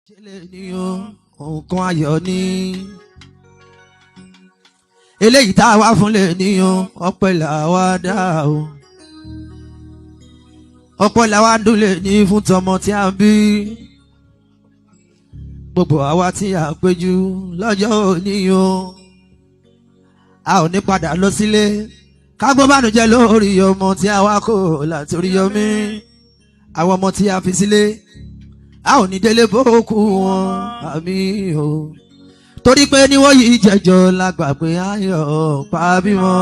Nǹkan ayọ̀ ni eléyìí tá a wá fún lè níyàn ọpẹ́ làwa dá o ọpẹ́ làwa dún lè ní fún tọmọ tí a bí gbogbo àwa tí a péjú lọ́jọ́ òní o a ò ní padà lọ sílé kágbọ́n bánújẹ́ lórí ọmọ tí a wá kó láti Oriyomi àwọn ọmọ tí a fi sílé a ò ní délé bókú wọn àmì o torí pé ní wọ́n yìí jẹjọ lágbà pé ayọ̀ pa bímọ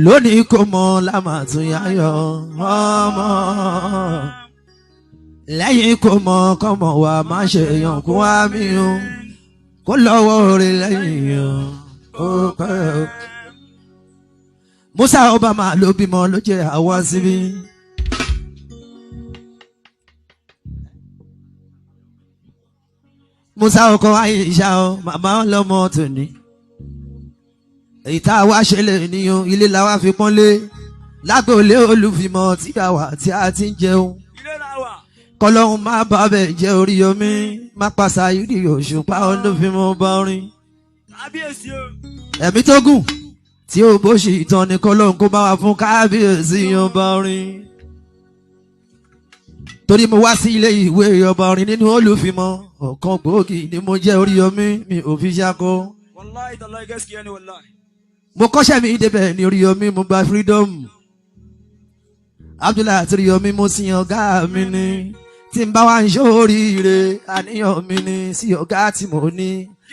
lónìí kò mọ lámàtún ayọ̀ ọmọ lẹ́yìn kò mọ kọ́mọ wa má ṣe yàn kó wá mí o kó lọ́wọ́ rẹ̀ lẹ́yìn o pẹ́ o. Musa Obama ló bímọ ló jẹ́ àwa síbí. Musa ọkọ Aisha o màmá ọlọ́mọ tòní èyí tá a wá ṣe lè níyàn ilé la wá fi pọ́nlé lágbóolé olùfimọ̀ tí a ti ń jẹun kọlọ́hún má bá bẹ̀ jẹ́ Oriyomi má pa Saheed Òṣùpá olùfimọ̀ bá orin ẹ̀mí tó gùn tí ó bó ṣe ìtàn ní kọlọ́hún kó bá wà fún kábíyèsí ọba orin torí mo wá sí ilé ìwé ọba orin nínú olùfimọ̀ ọ̀kan gbòógì ni mo jẹ́ Oriyomi mi ò fi ṣáko. Mo kọ́ṣẹ́ mi débẹ̀ ní Oriyomi mo gba freedom. Abdullahi àti Oriyomi mo sin ọ̀gá mi ni tí n bá wá ń ṣoríire àníyàn mi ni sí ọ̀gá tí mo ní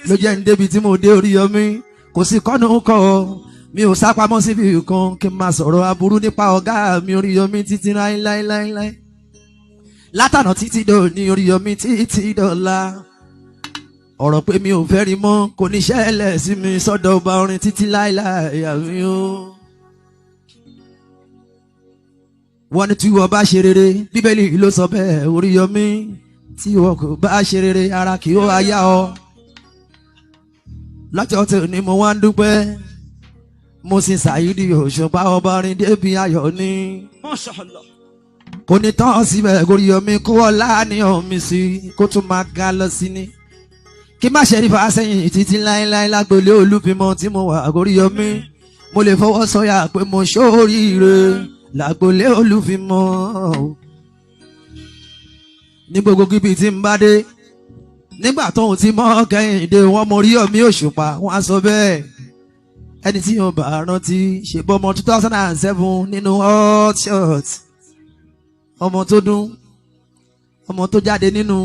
ló jẹ́ ń débi tí mo dé Oriyomi kò sí kọ́nù kọ́ mi ò sá pamọ́ síbi kan kí n máa sọ̀rọ̀ aburú nípa ọ̀gá mi Oriyomi títí láíláíláíláí. Látànà títí dòní Oriyomi títí dọ̀la ọ̀rọ̀ pé mi ò fẹ́ rí mọ́ kò ní ṣẹlẹ̀ sí mi sọ́dọ̀ ọba orin títí láíláí àmì o. Wọ́n ní tí wọ́n bá ṣe rere bíbélì ló sọ bẹ́ẹ̀ Oriyomi tí wọ́n kò bá ṣe rere ara kì ó ayá ọ. Lọ́jọ́ tí ni mo wá ń dúpẹ́ mo sin Saheed Òṣùpá ọba orin débi ayọ̀ ni. Masha Allah. Kò ní tán síbẹ̀ Oriyomi kó ọlá ní omi sí kó tún máa ga lọ sí ni kí má ṣe rí fàásẹ́yìn títí láéláé lágbólé olúfimọ̀ tí mo wà Oriyomi mo lè fọwọ́ sọ̀yà pé mo ṣoríire lágbólé olúfimọ̀ ní gbogbo kíbi tí n bá dé nígbà tóun ti mọ́ Kehinde wọn mo Oriyomi Òṣùpá wọn á sọ bẹ́ẹ̀ ẹni tí yóò bá rántí ṣèbọ̀ ọmọ 2007 nínú hot shot ọmọ tó dún ọmọ tó jáde nínú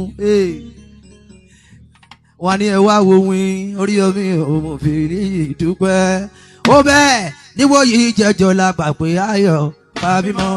wọn ní ẹ wá wo win Oriyomi òmùfìrí ìdúpẹ́ ó bẹ́ẹ̀ níwò yìí jẹjọ la gbà pé ayọ̀ fàbímọ.